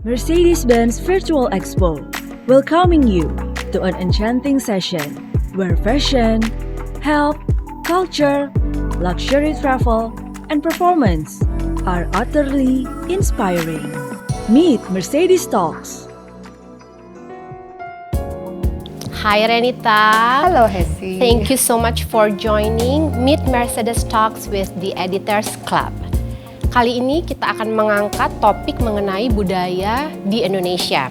Mercedes-Benz Virtual Expo, welcoming you to an enchanting session where fashion, health, culture, luxury travel, and performance are utterly inspiring. Meet Mercedes Talks. Hi Renita. Hello Hesi. Thank you so much for joining Meet Mercedes Talks with the Editors Club. Kali ini kita akan mengangkat topik mengenai budaya di Indonesia.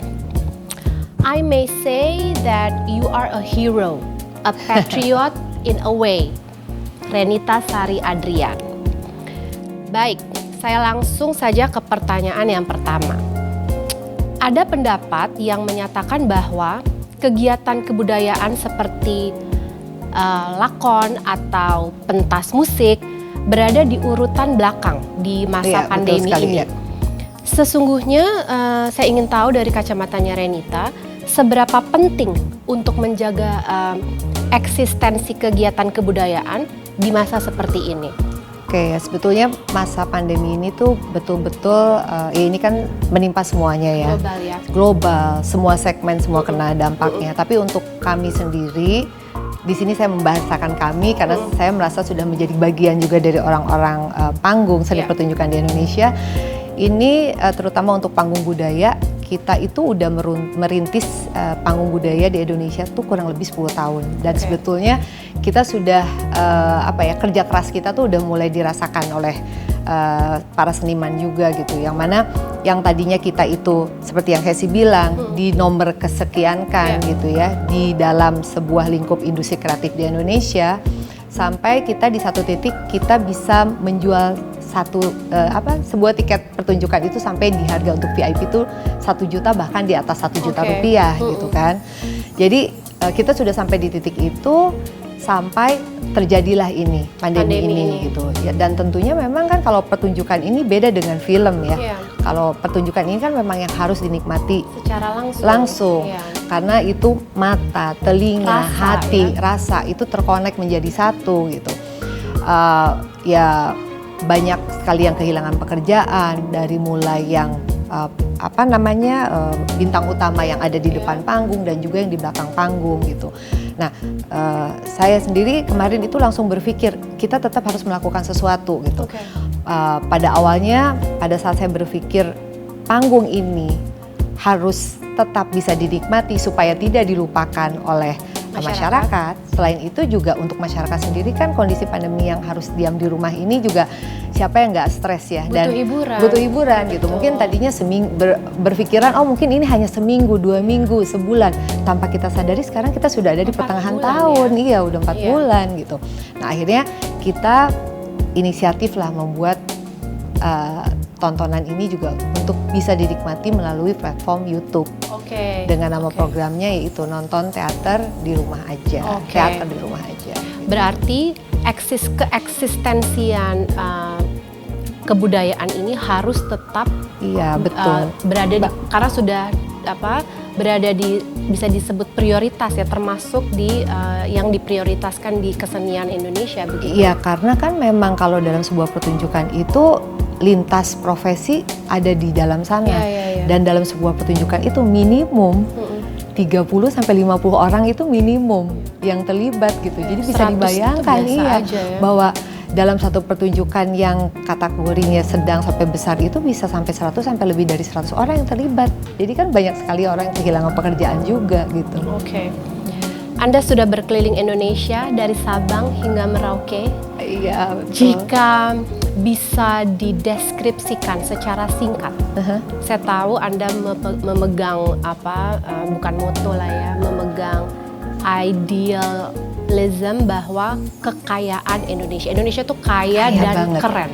I may say that you are a hero, a patriot in a way. Renita Sari Adrian. Baik, saya langsung saja ke pertanyaan yang pertama. Ada pendapat yang menyatakan bahwa kegiatan kebudayaan seperti lakon atau pentas musik berada di urutan belakang di masa pandemi ini. Ya. Sesungguhnya saya ingin tahu dari kacamatanya Renita, seberapa penting untuk menjaga eksistensi kegiatan kebudayaan di masa seperti ini? Oke, sebetulnya masa pandemi ini tuh betul-betul ini kan menimpa semuanya ya. Global ya. Global, semua segmen semua kena dampaknya. Tapi untuk kami sendiri, di sini saya membahasakan kami karena saya merasa sudah menjadi bagian juga dari orang-orang panggung seni pertunjukan di Indonesia. Ini terutama untuk panggung budaya, kita itu udah merintis panggung budaya di Indonesia tuh kurang lebih 10 tahun. Dan sebetulnya kita sudah kerja keras kita tuh udah mulai dirasakan oleh para seniman juga gitu. Yang mana yang tadinya kita itu seperti yang Hesi bilang di nomor kesekiankan gitu ya di dalam sebuah lingkup industri kreatif di Indonesia, sampai kita di satu titik kita bisa menjual sebuah tiket pertunjukan itu sampai di harga untuk VIP itu 1 juta bahkan di atas 1 juta rupiah gitu kan. Jadi kita sudah sampai di titik itu sampai terjadilah ini pandemi ini gitu ya. Dan tentunya memang kan kalau pertunjukan ini beda dengan film ya. Kalau pertunjukan ini kan memang yang harus dinikmati secara langsung. Karena itu mata, telinga, hati, rasa itu terkonek menjadi satu gitu. Ya banyak sekali yang kehilangan pekerjaan, dari mulai yang bintang utama yang ada di depan panggung dan juga yang di belakang panggung gitu. Nah, saya sendiri kemarin itu langsung berpikir kita tetap harus melakukan sesuatu gitu. Pada awalnya, pada saat saya berpikir panggung ini harus tetap bisa dinikmati supaya tidak dilupakan oleh masyarakat. Selain itu juga untuk masyarakat sendiri kan kondisi pandemi yang harus diam di rumah ini juga siapa yang nggak stres ya, dan butuh hiburan gitu. Mungkin tadinya berpikiran mungkin ini hanya seminggu, 2 minggu, sebulan, tanpa kita sadari sekarang kita sudah ada di pertengahan tahun ya. Udah 4 bulan gitu. Nah akhirnya kita inisiatif lah membuat tontonan ini juga untuk bisa dinikmati melalui platform YouTube. Dengan nama programnya yaitu Nonton Teater di Rumah Aja. Teater di Rumah Aja. Berarti keeksistensian kebudayaan ini harus tetap berada karena sudah berada di bisa disebut prioritas ya, termasuk di yang diprioritaskan di kesenian Indonesia begitu. Iya, karena kan memang kalau dalam sebuah pertunjukan itu lintas profesi ada di dalam sana. Dan dalam sebuah pertunjukan itu minimum 30 sampai 50 orang itu minimum yang terlibat gitu. Jadi bisa dibayangkan bahwa dalam satu pertunjukan yang kategorinya sedang sampai besar itu bisa sampai 100 sampai lebih dari 100 orang yang terlibat. Jadi kan banyak sekali orang yang kehilangan pekerjaan juga gitu. Anda sudah berkeliling Indonesia dari Sabang hingga Merauke. Iya, betul. Jika bisa dideskripsikan secara singkat, saya tahu Anda memegang bukan moto lah ya, memegang idealism bahwa kekayaan Indonesia itu kaya dan banget. Keren.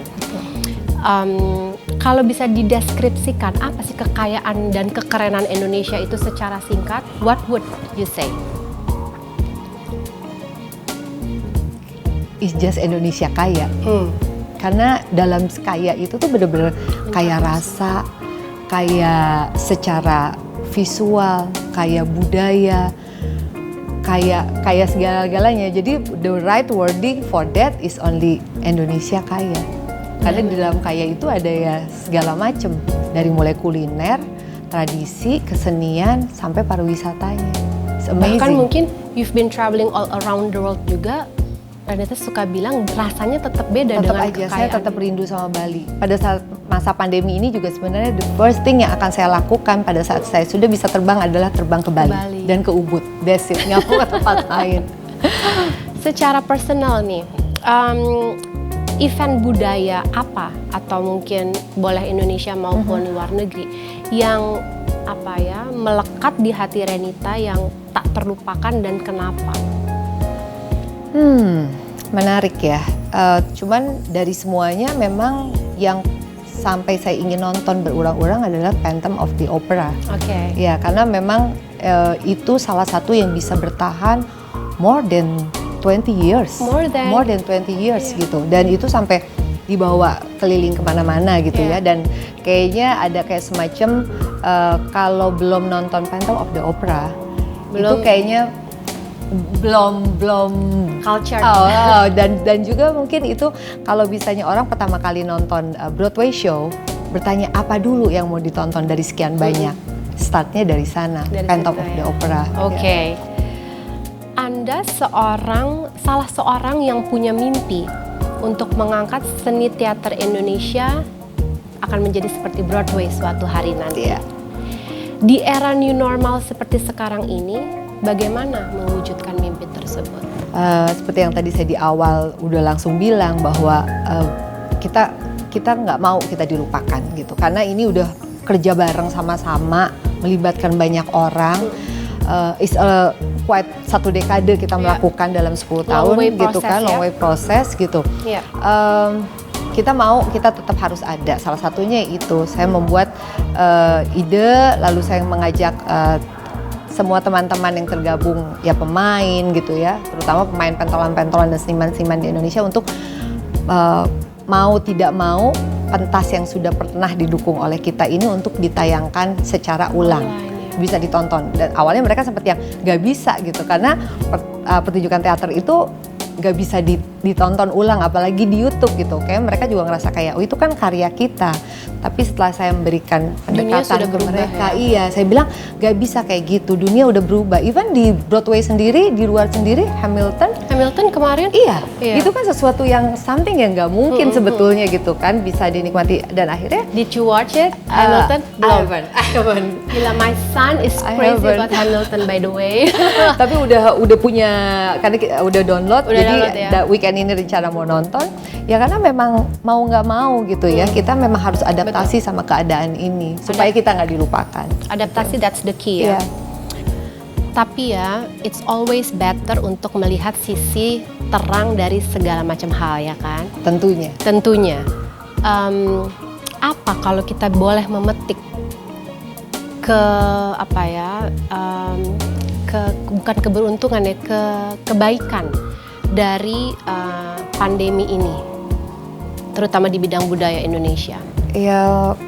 Kalau bisa dideskripsikan apa sih kekayaan dan kekerenan Indonesia itu secara singkat, what would you say? It's just Indonesia kaya. Karena dalam kaya itu tuh benar-benar kaya rasa, kaya secara visual, kaya budaya, kaya segala-galanya. Jadi the right wording for that is only Indonesia kaya. Karena di dalam kaya itu ada ya segala macam, dari mulai kuliner, tradisi, kesenian, sampai pariwisatanya. It's amazing. Bahkan mungkin you've been traveling all around the world juga, Radita suka bilang rasanya tetap beda Tetap dengan aja, kekayaan. saya tetap rindu sama Bali. Pada saat masa pandemi ini juga sebenarnya the first thing yang akan saya lakukan pada saat saya sudah bisa terbang adalah terbang ke Bali. Dan ke Ubud. That's it, nggak mau ke tempat lain. Secara personal nih, event budaya apa atau mungkin boleh Indonesia maupun luar negeri yang apa ya melekat di hati Renita yang tak terlupakan dan kenapa? Menarik ya. Cuman dari semuanya memang yang sampai saya ingin nonton berulang-ulang adalah Phantom of the Opera. Oke. Ya, karena memang itu salah satu yang bisa bertahan more than 20 years. More than 20 years gitu. Dan itu sampai dibawa keliling kemana-mana gitu ya. Dan kayaknya ada kayak semacam kalau belum nonton Phantom of the Opera, itu kayaknya belum Culture. Dan juga mungkin itu kalau misalnya orang pertama kali nonton Broadway show bertanya apa dulu yang mau ditonton dari sekian banyak, startnya dari sana, Dari Phantom situ of ya. the Opera. Oke. Anda salah seorang yang punya mimpi untuk mengangkat seni teater Indonesia akan menjadi seperti Broadway suatu hari nanti. Iya. Di era new normal seperti sekarang ini, bagaimana mewujudkan mimpi tersebut? Seperti yang tadi saya di awal udah langsung bilang bahwa kita nggak mau kita dilupakan gitu, karena ini udah kerja bareng sama-sama, melibatkan banyak orang. It's quite satu dekade kita melakukan dalam 10 tahun gitu kan, long way process gitu. Kita tetap harus ada. Salah satunya itu saya membuat ide, lalu saya mengajak semua teman-teman yang tergabung ya pemain gitu ya, terutama pemain pentolan-pentolan dan seniman-seniman di Indonesia untuk mau tidak mau pentas yang sudah pernah didukung oleh kita ini untuk ditayangkan secara ulang. Bisa ditonton. Dan awalnya mereka seperti yang nggak bisa gitu, karena pertunjukan teater itu nggak bisa ditonton ulang, apalagi di YouTube gitu. Kayak mereka juga ngerasa kayak, oh itu kan karya kita. Tapi setelah saya memberikan pendekatan ke mereka, iya, saya bilang nggak bisa kayak gitu. Dunia udah berubah. Even di Broadway sendiri, di luar sendiri, Hamilton kemarin? Iya, itu kan sesuatu yang something yang nggak mungkin sebetulnya gitu kan, bisa dinikmati. Dan akhirnya, Did you watch it? Hamilton? I haven't. Gila, my son is crazy about Hamilton by the way. Tapi udah punya, karena udah download, Udah jadi download, ya. weekend ini rencana mau nonton. Ya karena memang mau nggak mau gitu ya, kita memang harus adaptasi sama keadaan ini supaya kita nggak dilupakan. Adaptasi, that's the key ya. Iya. Tapi ya, it's always better untuk melihat sisi terang dari segala macam hal ya kan? Tentunya. Tentunya. Apa kalau kita boleh memetik ke apa ya? Bukan keberuntungan ya, kebaikan dari pandemi ini, terutama di bidang budaya Indonesia. Ya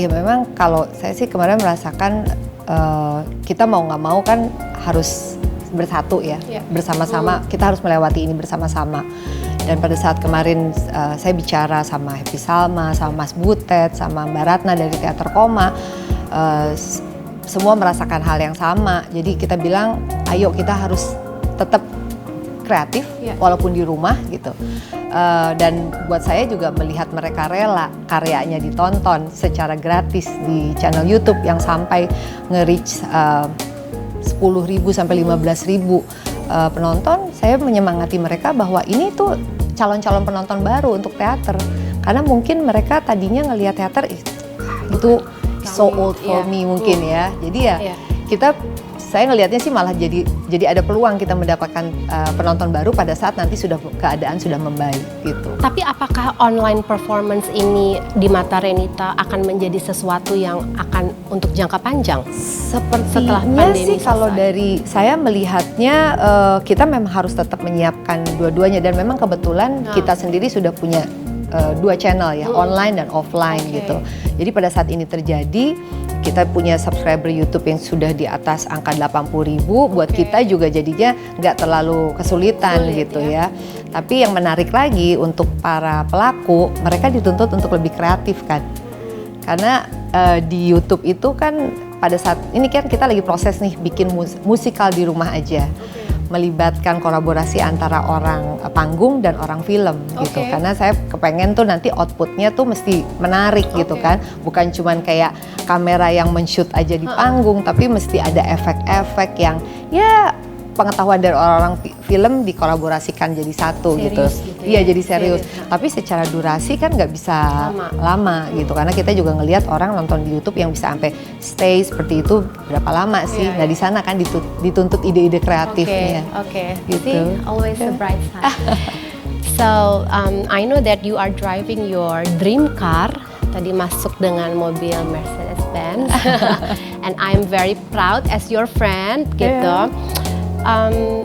memang kalau saya sih kemarin merasakan kita mau nggak mau kan harus bersatu ya, bersama-sama. Kita harus melewati ini bersama-sama. Dan pada saat kemarin saya bicara sama Happy Salma, sama Mas Butet, sama Mbak Ratna dari Teater Koma, semua merasakan hal yang sama. Jadi kita bilang, ayo kita harus tetap kreatif walaupun di rumah gitu. Dan buat saya juga melihat mereka rela karyanya ditonton secara gratis di channel YouTube yang sampai nge-reach 10.000 sampai 15.000 penonton. Saya menyemangati mereka bahwa ini tuh calon-calon penonton baru untuk teater, karena mungkin mereka tadinya ngelihat teater itu so old for me mungkin ya. Jadi ya saya ngelihatnya sih malah jadi ada peluang kita mendapatkan penonton baru pada saat nanti keadaan sudah membaik gitu. Tapi apakah online performance ini di mata Renita akan menjadi sesuatu yang akan untuk jangka panjang? Setelah Sepertinya pandemi sih kalau selesai? dari saya melihatnya kita memang harus tetap menyiapkan dua-duanya, dan memang kebetulan kita sendiri sudah punya 2 channel ya, online dan offline gitu. Jadi pada saat ini terjadi, kita punya subscriber YouTube yang sudah di atas angka 80.000. Buat kita juga jadinya nggak terlalu kesulitan gitu ya. Tapi yang menarik lagi untuk para pelaku, mereka dituntut untuk lebih kreatif kan. Karena di YouTube itu kan pada saat ini kan kita lagi proses nih bikin musikal di rumah aja. Melibatkan kolaborasi antara orang panggung dan orang film gitu. Karena saya kepengen tuh nanti outputnya tuh mesti menarik gitu kan. Bukan cuman kayak kamera yang men-shoot aja di panggung, tapi mesti ada efek-efek yang ya pengetahuan dari orang-orang film dikolaborasikan jadi satu gitu. Iya jadi serius. Tapi secara durasi kan nggak bisa lama gitu. Karena kita juga ngelihat orang nonton di YouTube yang bisa sampai stay seperti itu berapa lama sih. Nah di sana kan dituntut ide-ide kreatifnya. Gitu. See, always the bright side. So I know that you are driving your dream car. Tadi masuk dengan mobil Mercedes-Benz. And I'm very proud as your friend gitu.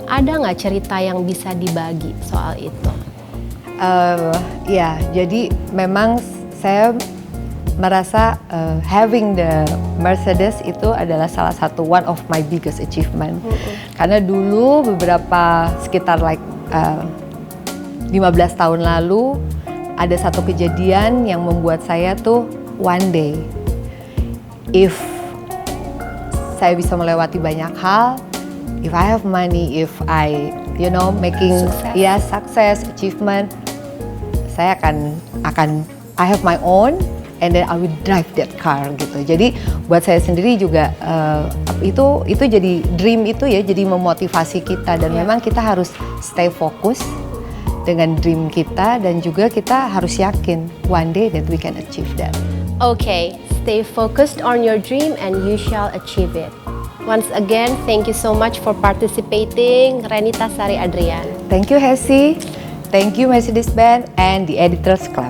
Ada nggak cerita yang bisa dibagi soal itu? Ya, jadi memang saya merasa having the Mercedes itu adalah salah satu one of my biggest achievement. Karena dulu beberapa sekitar 15 tahun lalu ada satu kejadian yang membuat saya tuh one day if saya bisa melewati banyak hal, if I have money, if I, making success, achievement, saya akan I have my own, and then I will drive that car gitu. Jadi buat saya sendiri juga itu jadi dream itu ya, jadi memotivasi kita dan memang kita harus stay fokus dengan dream kita dan juga kita harus yakin one day that we can achieve that. Okay, stay focused on your dream and you shall achieve it. Once again, thank you so much for participating, Renita Sari Adrian. Thank you, Hesi. Thank you, Mercedes-Benz and the Editors Club.